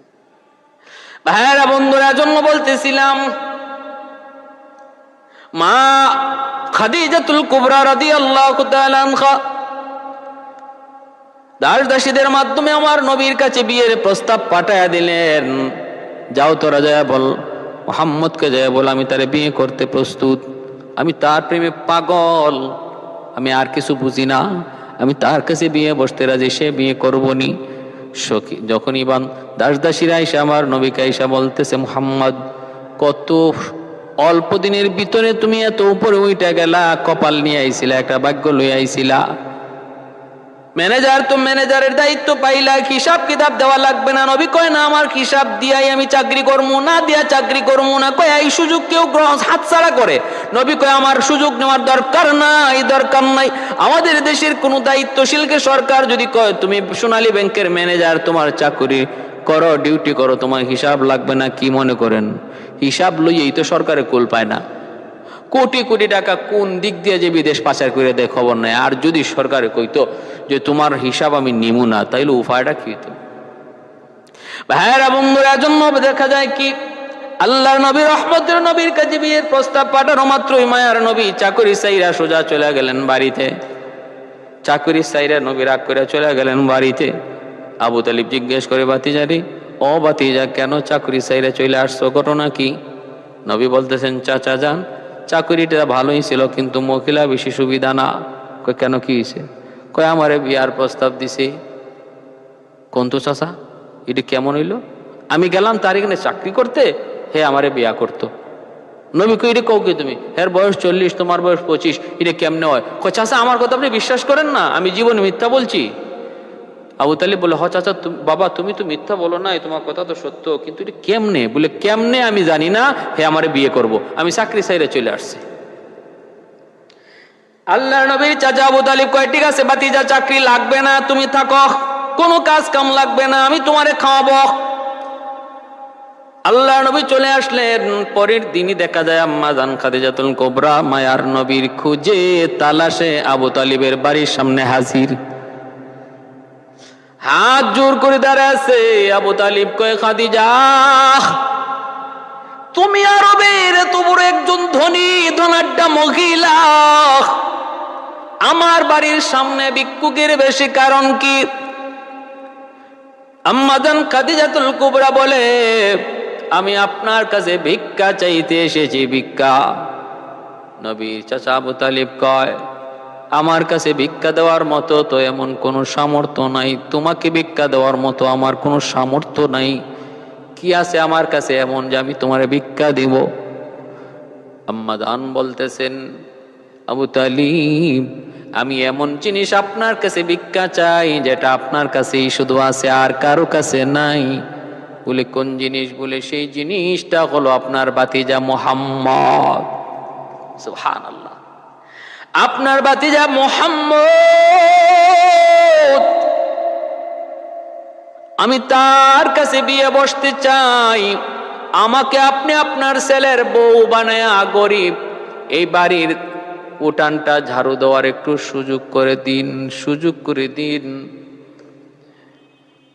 S1: ভাইরা বন্ধুরা? জন্য বলতেছিলাম, মা খাদিজাতুল কুবরা রাদিয়াল্লাহু তাআলা আনহা দাস দাসীদের মাধ্যমে আমার নবীর কাছে বিয়ের প্রস্তাব পাঠায়া দিলেন। যাও তোরা যায় বল, মুহাম্মদকে যায় বল আমি তারে বিয়ে করতে প্রস্তুত, আমি তার প্রেমে পাগল, আমি আর কিছু বুঝি না, আমি তার কাছে বিয়ে বসতে রাজি, সে বিয়ে করবনি। সখী যখন ইবান দাস দাসীরা আইসা আমার নবীকে আইসা বলতেছে, মুহাম্মদ কত অল্প দিনের ভিতরে তুমি এত উপরে উইটা গেলা, কপাল নিয়ে আইছিলা, একটা ভাগ্য লই আইছিলা, ম্যানেজার তো ম্যানেজারের দায়িত্ব পাইলা, হিসাব কিতাব দেওয়া লাগবে না। নবী কয় না আমার হিসাব দিয়াই আমি চাকরি করবো, না দিয়া চাকরি করবো না। কয় এই সুযোগ কেউ হাতছাড়া করে? নবী কয় আমার সুযোগ নেওয়ার দরকার নাই, দরকার নাই। আমাদের দেশের কোনো দায়িত্বশীলকে সরকার যদি কয় তুমি সোনালী ব্যাংকের ম্যানেজার, তোমার চাকরি করো, ডিউটি করো, তোমার হিসাব লাগবে না, কি মনে করেন? হিসাব লইয়েই তো সরকারে কুল পায় না। কোটি কোটি টাকা কোন দিক দিয়ে যে বিদেশ পাচার করে দেয় খবর নাই। আর যদি সরকারে কইতো যে তোমার হিসাব আমি নিমু না, তাইলে উপায়টা কি হতো? ভাইয়েরা বন্ধুরা, জন্য দেখা যায় কি আল্লাহর নবী রহমতের নবীর কাছে বিয়ের প্রস্তাব পাঠানো মাত্রই মায়ার নবী চাকরি সাইরা সোজা চলে গেলেন বাড়িতে। চাকরি সাইরা নবী রাগ করে চলে গেলেন বাড়িতে। আবু তালিব জিজ্ঞেস করে, বাতিজারি ও বাতিজা, কেন চাকরি সাইরা চলে আসছো, ঘটনা কি? নবী বলতেছেন, চাচা যান চাকরিটা ভালোই ছিল, কিন্তু মহিলা বেশি সুবিধা না। কই কেন, কি হয়েছে? কয় আমারে বিয়ার প্রস্তাব দিছে। কোন তো চাচা, এটা কেমন হইল? আমি গেলাম তার এখানে চাকরি করতে, হে আমারে বিয়া করতো। নবী কই এটা কও কি তুমি? হের বয়স 40, তোমার বয়স 25, এটা কেমনে হয়? কয় চাচা আমার কথা আপনি বিশ্বাস করেন না, আমি জীবনে মিথ্যা বলছি? আবু তালিব বলে, হ চাচা বাবা তুমি তো মিথ্যা বলো না, তোমার কথা তো সত্য, কিন্তু এটা কেমনে? বলে কেমনে আমি জানি না, হে আমারে বিয়ে করব, আমি চাকরি চাইরে চলে আসছি। আল্লাহর নবীর চাচা আবু তালিব কয়, ঠিক আছে বাতিজা, চাকরি লাগবে না, তুমি থাকো, কোনো কাজ কাম লাগবে না, আমি তোমারে খাওয়াবো। আল্লাহর নবী চলে আসলেন। পরের দিনই দেখা যায় আম্মা জান খাদিজাতুল কুবরা মায়ার নবীর খুঁজে তালাশে আবু তালিবের বাড়ির সামনে হাজির, হাত জোর করে দাঁড়ায় আছে। আবু তালিব কয়, খাদিজা তুমি আরবের এত বড় একজন ধনী ধনাঢ্য মহিলা, আমার বাড়ির সামনে ভিক্ষুকের বেশি কারণ কি? আম্মা জান খাদিজাতুল কুবরা বলে, আমি আপনার কাছে ভিক্ষা চাইতে এসেছি, ভিক্ষা। নবীর চাচা আবু তালিব কয়, আমার কাছে ভিক্ষা দেওয়ার মতো তো এমন কোনো সামর্থ্য নাই, তোমাকে ভিক্ষা দেওয়ার মতো আমার কোনো সামর্থ্য নাই। কি আছে আমার কাছে এমন যে আমি তোমারে ভিক্ষা দিব? আম্মা জান বলতেছেন, আবু তালিব আমি এমন জিনিস আপনার কাছে ভিক্ষা চাই যেটা আপনার কাছেই শুধু আছে, আর কারো কাছে নাই। বলে কোন জিনিস? বলে সেই জিনিসটা হলো আপনার বাতিজা মুহাম্মদ। সুবহানাল্লাহ, আপনার বাতিজা মুহাম্মদ, আমি তার কাছে বিয়ে বসতে চাই। আমাকে আপনি আপনার ছেলের বউ বানায়া গরিব এই বাড়ির উঠানটা ঝাড়ু দেওয়ার একটু সুযোগ করে দিন, সুযোগ করে দিন।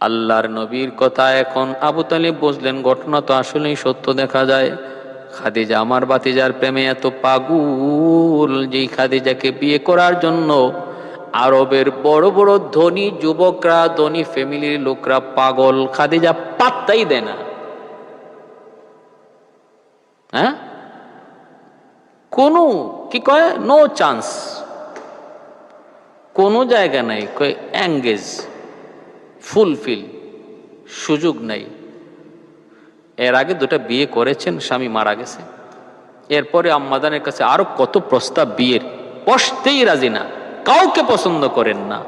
S1: আল্লাহর নবীর কথা এখন আবু তালিব বুঝলেন, ঘটনা তো আসলেই সত্য। দেখা যায় খাদিজা আমার বাতিজার প্রেমে এত পাগল, যেই খাদিজাকে বিয়ে করার জন্য আরবের বড় বড় ধনী যুবকরা, ধনী ফ্যামিলির লোকরা পাগল। খাদিজা পাত্তাই দেয় না। হ্যাঁ, কোনো কি কয়, নো চান্স, কোনো জায়গা নাই, কয় এঙ্গেজ, ফুলফিল, সুযোগ নাই। এর আগে দুটা বিয়ে করেছেন, স্বামী মারা গেছে। এরপরে আম্মাদানের কাছে আরো কত প্রস্তাব বিয়ের, বসতেই রাজি না, কাউকে পছন্দ করেন না।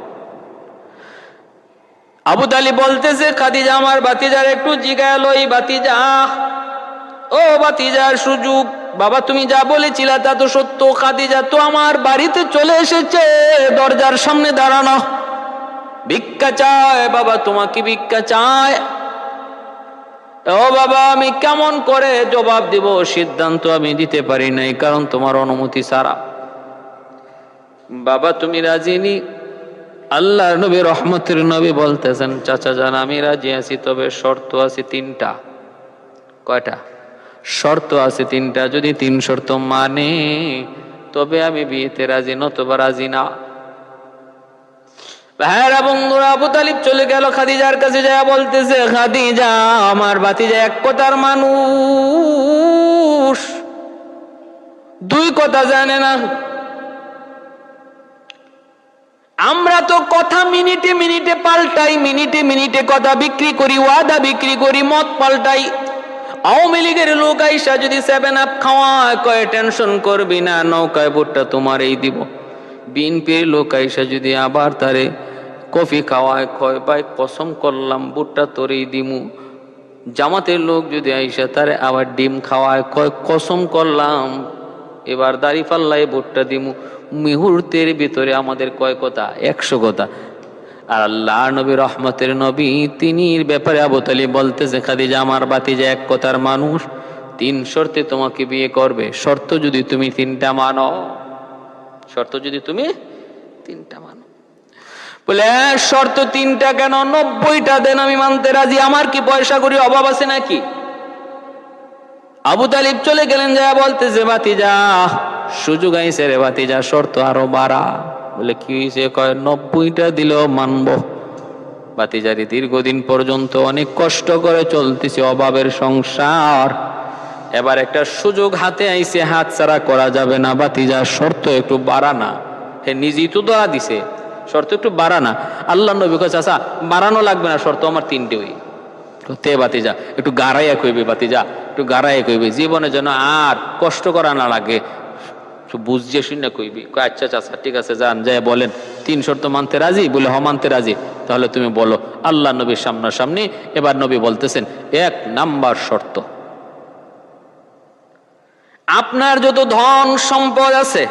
S1: আবু তালিব বলতেছে, খাদিজা আমার ভাতিজার একটু জিগায় লই, ভাতিজা ও ভাতিজার সুযোগ, বাবা তুমি যা বলেছিলা তা তো সত্য, খাদিজা তো আমার বাড়িতে চলে এসেছে, দরজার সামনে দাঁড়ানো, ভিক্ষা চায়, বাবা তোমাকে ভিক্ষা চায়। ও বাবা আমি কেমন করে জবাব দিব, সিদ্ধান্ত আমি দিতে পারি নাই, কারণ তোমার অনুমতি ছাড়া। বাবা তুমি রাজি নি? আল্লাহর নবী রহমতের নবী বলতেছেন, চাচা জান আমি রাজি আছি, তবে শর্ত আছে তিনটা। কয়টা? শর্ত আছে তিনটা, যদি 3 শর্ত মানে তবে আমি বিয়েতে রাজি, নতুবা রাজি না। ভাইরা বন্ধুরা, আবু তালিব চলে গেল খাদিজার কাছে, যায় বলতেছে, খাদিজা আমার ভাতিজা এক কথার মানুষ, 2 কথা জানে না। আমরা তো কথা মিনিটে মিনিটে পাল্টাই, মিনিটে মিনিটে কথা বিক্রি করি, ওয়াদা বিক্রি করি, মত পাল্টাই। আওয়ামী লীগের লোক আইসা যদি 7 আপ খাওয়ায়, কয় টেনশন করবি না, নৌকায় ভুট্টা তোমার এই দিব। বিএনপির লোক আইসা যদি আবার তারে কফি খাওয়ায়, কয় ভাই কসম করলাম ভুট্টা তোরেই দিমু। জামাতের লোক যদি আইসা তারে আবার ডিম খাওয়ায়, কয় কসম করলাম এবার দাড়ি পাল্লায় ভুট্টা দিমু। মুহূর্তের ভিতরে আমাদের কয় কথা? 100 কথা। আর আল্লাহ নবী রহমতের নবী, তিনি ব্যাপারে আবু তালিব বলতেছে, খাদিজা আমার ভাতিজা এক কথার মানুষ, 3 শর্তে তোমাকে বিয়ে করবে, শর্ত যদি তুমি 3টা মানো। শর্ত যদি তুমি 3টা মানো। বলে শর্ত 3টা কেন? 90টা দেন, আমি মানতে রাজি, আমার কি পয়সা করি অভাব আছে নাকি? আবু তালিব চলে গেলেন, যা বলতেছে, ভাতিজা সুযোগ আইছে রে ভাতিজা, শর্ত আরো বাড়া। বলে কি হয়েছে? কয় 90টা দিলেও মানবো। ভাতিজারি দীর্ঘদিন পর্যন্ত অনেক কষ্ট করে চলতেছে, অভাবের সংসার, এবার একটা সুযোগ হাতে আইছে, হাত ছাড়া করা যাবে না, ভাতিজা শর্ত একটু বাড়া না। হে নিজেই তো দোয়া দিছে, শর্ত একটু বাড়া না। আল্লাহ নবী কয়, চাচা বাড়ানো লাগবে না, শর্ত আমার 3টেই। তে ভাতিজা একটু গাড়াইয়া কইবে, ভাতিজা একটু গাড়াইয়া কইবে, জীবনে যেন আর কষ্ট করা না লাগে, বুঝিয়ে শুনে কইবি। আচ্ছা চাচা ঠিক আছে, যান, যাই বলেন 3 শর্ত মানতে রাজি? বলে হ মানতে রাজি। তাহলে তুমি বলো। আল্লাহ নবীর সামনাসামনি এবার নবী বলতেছেন, 1 নাম্বার শর্ত, আপনার যত ধন সম্পদ আছে,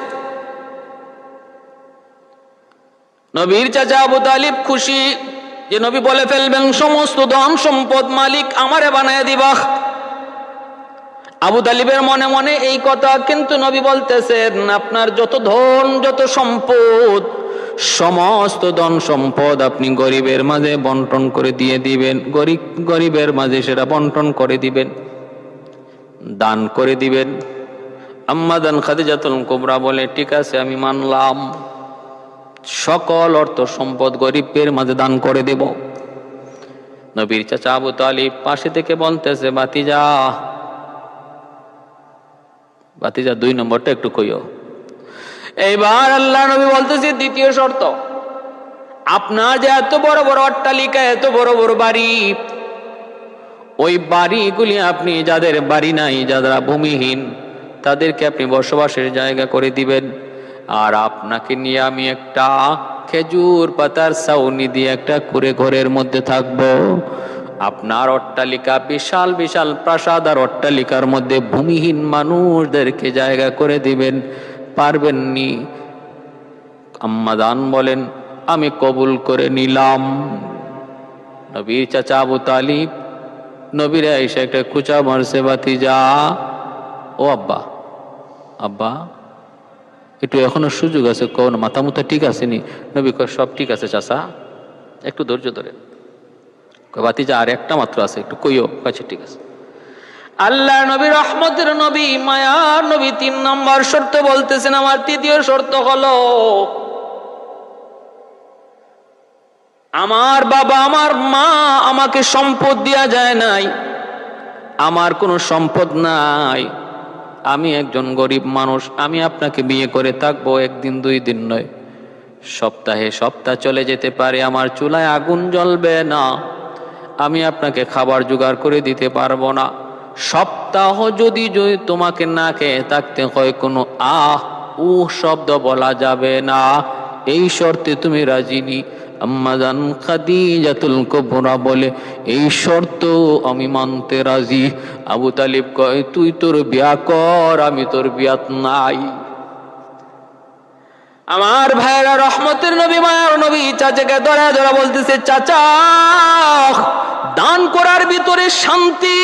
S1: নবীর চাচা আবু তালিব খুশি যে নবী বলে ফেলবেন সমস্ত ধন সম্পদ মালিক আমারে বানায় দিবা। আবু তালিবের মনে মনে এই কথা, কিন্তু নবী বলতেছেন, আপনার যত ধন যত সম্পদ, সমস্ত ধন সম্পদ আপনি গরিবের মাঝে বন্টন করে দিয়ে দিবেন, গরিবের মাঝে সেটা বন্টন করে দিবেন, দান করে দিবেন। আম্মা জান খাদিজাতুল কুবরা বলে, ঠিক আছে আমি মানলাম, সকল অর্থ সম্পদ গরিবের মাঝে দান করে দেব। নবীর চাচা আবু তালিব পাশে থেকে বলতেছে, ভাতিজা 2 নম্বরটা একটু কইও। এইবার আল্লাহ নবী বলতেছে, 2য় শর্ত, আপনার যে এত বড় বড় অট্টালিকা, এত বড় বড় বাড়ি, ওই বাড়িগুলি আপনি যাদের বাড়ি নাই, যারা ভূমিহীন, তাদেরকে আপনি বসবাসের জায়গা করে দিবেন। আর আপনাকে নিয়ে আমি একটা খেজুর পাতার ছাউনি দিয়ে একটা কুঁড়ে ঘরের মধ্যে থাকবো। আপনার অট্টালিকা বিশাল বিশাল প্রাসাদ, আর অট্টালিকার মধ্যে ভূমিহীন মানুষদেরকে জায়গা করে দিবেন, পারবেননি? আম্মা জান বলেন, আমি কবুল করে নিলাম। নবীর চাচা আবু তালিব নবীর আয়েশা একটা খুচা মারছে, ভাতিজা ও আব্বা, আব্বা একটু এখনো সুযোগ আছে, কোন মাথা মুথা ঠিক আছে নি? নবী কয়, সব ঠিক আছে চাচা, একটু ধৈর্য ধরে। ভাতিজা আর একটা মাত্র আছে, একটু কইও। আচ্ছা ঠিক আছে। আল্লাহ নবী রহমতের নবী, মায়ার নবী 3 নম্বর শর্ত বলতেছেন, আমার 3য় শর্ত হলো, আমার বাবা আমার মা আমাকে সম্পদ দেয়া যায় নাই, আমার কোনো সম্পদ নাই, আমি একজন গরিব মানুষ, আমি আপনাকে বিয়ে করে থাকবো 1 দিন 2 দিন নয়, সপ্তাহে সপ্তাহ চলে যেতে পারে, আমার চুলায় আগুন জ্বলবে না, আমি আপনাকে খাবার জোগাড় করে দিতে পারবো না, সপ্তাহ যদি তোমাকে না খেয়ে থাকতে হয়, কোনো উ শব্দ বলা যাবে না, এই শর্তে তুমি রাজি নি? আম্মাজান খাদিজাতুল কুবরা বলে, এই শর্ত আমি মানতে রাজি। আবু তালিব কয়, তুই তোর বিয়া কর, আমি তোর বিয়াত নাই। আমার ভাইরা, রহমতের নবী, মায়ার নবী চাচাকে ধরা ধরা বলতেছে, চাচা দান করার ভিতরে শান্তি,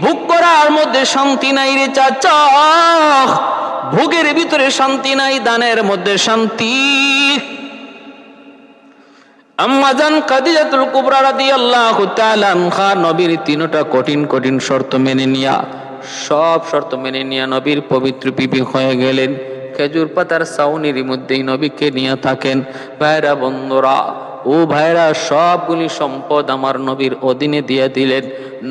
S1: ভোগ করার মধ্যে শান্তি নাই রে চাচা, ভোগের ভিতরে শান্তি নাই, দানের মধ্যে শান্তি। আম্মাজান খাদিজাতুল কুবরা রাদিয়াল্লাহু তাআলা আনহা নবীর তিনটা কঠিন কঠিন শর্ত মেনে নিয়া, সব শর্ত মেনে নিয়া নবীর পবিত্র বিবি হয়ে গেলেন। খেজুর পাতার ছাউনির মধ্যেই নবীকে নিয়ে থাকেন। ভাইরা বন্ধুরা, ও ভাইরা, সবগুলি সম্পদ আমার নবীর অধীনে দিয়ে দিলেন।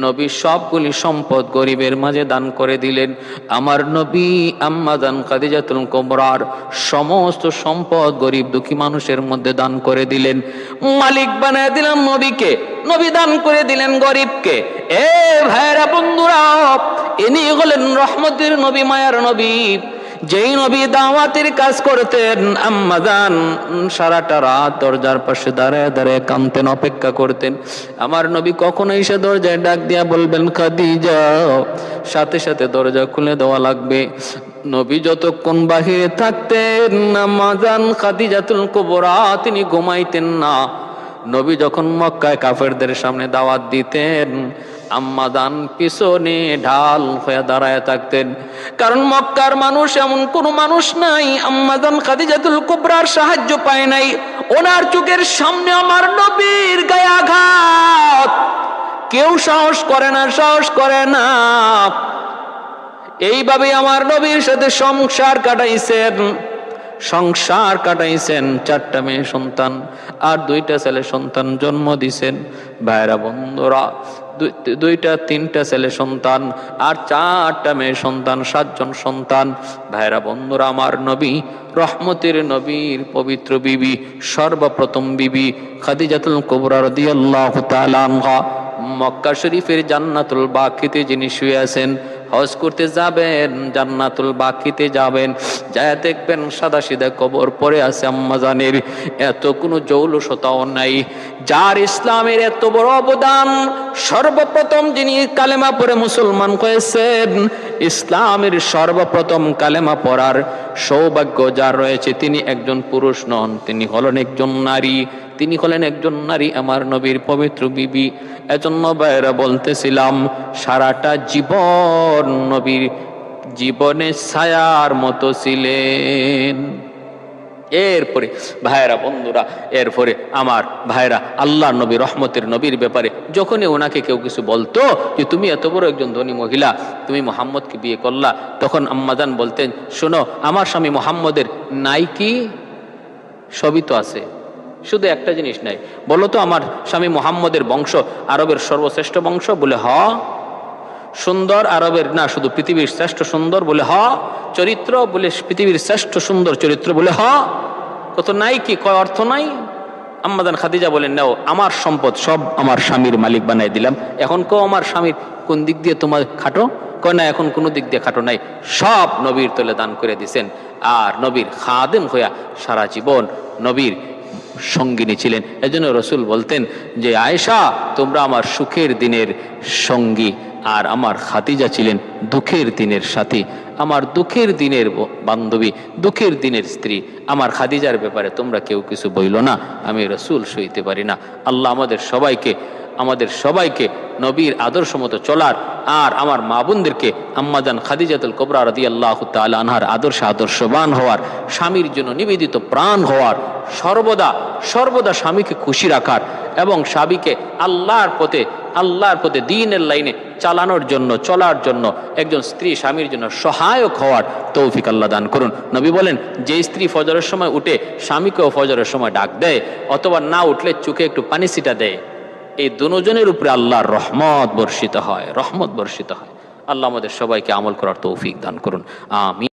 S1: নবী সবগুলি সম্পদ গরিবের মাঝে দান করে দিলেন। আমার নবী আম্মাজান খাদিজাতুল কুবরার সমস্ত সম্পদ গরিব দুঃখী মানুষের মধ্যে দান করে দিলেন। মালিক বানায় দিলাম নবীকে, নবী দান করে দিলেন গরিবকে। এ ভাইরা বন্ধুরা, ইনি হলেন রহমতের নবী, মায়ার নবী। যেই নবী দাওয়াতের কাজ করতেন, আম্মাজান সারাটা রাত দরজার পাশে দাঁড়ায় দাঁড়ায় কাঁদতেন, অপেক্ষা করতেন। আমার নবী কখনো এসে দরজায় ডাক দিয়া বলবেন খাদিজা, সাথে সাথে দরজা খুলে দেওয়া লাগবে। নবী যতক্ষণ বাহিরে থাকতেন, আম্মাজান খাদিজাতুল কুবরা তিনি ঘুমাইতেন না। নবী যখন মক্কায় কাফেরদের সামনে দাওয়াত দিতেন, আম্মাজান পিছনে ঢাল হয়ে দাঁড়ায় থাকতেন। কারণ মক্কার মানুষ এমন কোন মানুষ নাই আম্মাজান খাদিজাতুল কুবরার সাহায্য পায় নাই। ওনার চোখের সামনে আমার নবীর গায়ে আঘাত, কেউ সাহস করে না, সাহস করে না। এইভাবে আমার নবীর সাথে সংসার কাটাইছেন। 4টা মেয়ে সন্তান আর 2টা ছেলে সন্তান জন্ম দিছেন। ভাইরা বন্ধুরা, 2টা 3টা ছেলে সন্তান আর 4টা মেয়ে সন্তান, 7 জন সন্তান। ভাইরা বন্ধুরা, আমার নবী রহমতের নবীর পবিত্র বিবি, সর্বপ্রথম বিবি খাদিজাতুল কুবরা রাদিয়াল্লাহু তাআলা আনহা মক্কা শরীফের জান্নাতুল বাকিতে যিনি শুয়ে আছেন। হজ করতে যাবেন, জান্নাতুল বাকিতে যাবেন, যায় দেখবেন সাদা সিধা কবর পড়ে আছে আম্মাজানের। এত কোনো জৌলুসতাও নাই। যার ইসলামের এত বড় অবদান, সর্বপ্রথম যিনি কালেমা পড়ে মুসলমান হয়েছেন, ইসলামের সর্বপ্রথম কালেমা পড়ার সৌভাগ্য যার রয়েছে, তিনি একজন পুরুষ নন, তিনি হলেন একজন নারী। তিনি হলেন একজন নারী, আমার নবীর পবিত্র বিবি। এজন্য ভাইরা বলতেছিলাম, সারাটা জীবন নবীর জীবনে ছায়ার মতো ছিলেন। এরপরে ভাইরা বন্ধুরা, এরপরে আমার ভাইরা, আল্লাহ নবী রহমতের নবীর ব্যাপারে যখনই ওনাকে কেউ কিছু বলতো যে তুমি এত বড় একজন ধনী মহিলা, তুমি মুহাম্মদকে বিয়ে করলা, তখন আম্মাজান বলতেন, শোনো, আমার স্বামী মুহাম্মদের নাই কি? সবই তো আছে, শুধু একটা জিনিস নাই। বলো তো, আমার স্বামী মুহাম্মদের বংশ আরবের সর্বশ্রেষ্ঠ বংশ? বলে হ। সুন্দর আরবের না, শুধু পৃথিবীর শ্রেষ্ঠ সুন্দর? বলে হ। চরিত্র? বলে পৃথিবীর শ্রেষ্ঠ সুন্দর চরিত্র? বলে হ। কত নাই কি? কয় অর্থ নাই? আম্মাজান খাদিজা বলেন, নাও, আমার সম্পদ সব আমার স্বামীর মালিক বানাই দিলাম। এখন কো আমার স্বামীর কোন দিক দিয়ে তোমার খাটো? কয় না, এখন কোনো দিক দিয়ে খাটো নাই, সব নবীর তলে দান করে দিছেন। আর নবীর খাদেম হইয়া সারা জীবন নবীর সঙ্গিনী ছিলেন। এজন্য রসুল বলতেন যে, আয়েশা, তোমরা আমার সুখের দিনের সঙ্গী, আর আমার খাদিজা ছিলেন দুঃখের দিনের সাথী, আমার দুঃখের দিনের বান্ধবী, দুঃখের দিনের স্ত্রী। আমার খাদিজার ব্যাপারে তোমরা কেউ কিছু বইল না, আমি রসুল সইতে পারি না। আল্লাহ আমাদের সবাইকে নবীর আদর্শ মতো চলার, আর আমার মা বোনদেরকে আম্মাজান খাদিজাতুল কুবরা রাদিয়াল্লাহু তাআলা আনহার আদর্শবান হওয়ার, স্বামীর জন্য নিবেদিত প্রাণ হওয়ার, সর্বদা স্বামীকে খুশি রাখার, এবং স্বামীকে আল্লাহর পথে দ্বীনের লাইনে চলার জন্য একজন স্ত্রী স্বামীর জন্য সহায়ক হওয়ার তৌফিক আল্লাহ দান করুন। নবী বলেন, যে স্ত্রী ফজরের সময় উঠে স্বামীকেও ফজরের সময় ডাক দেয়, অথবা না উঠলে চোখে একটু পানি ছিটা দেয়, এই দুজনের উপরে আল্লাহর রহমত বর্ষিত হয়। আল্লাহ আমাদের সবাইকে আমল করার তৌফিক দান করুন। আমিন।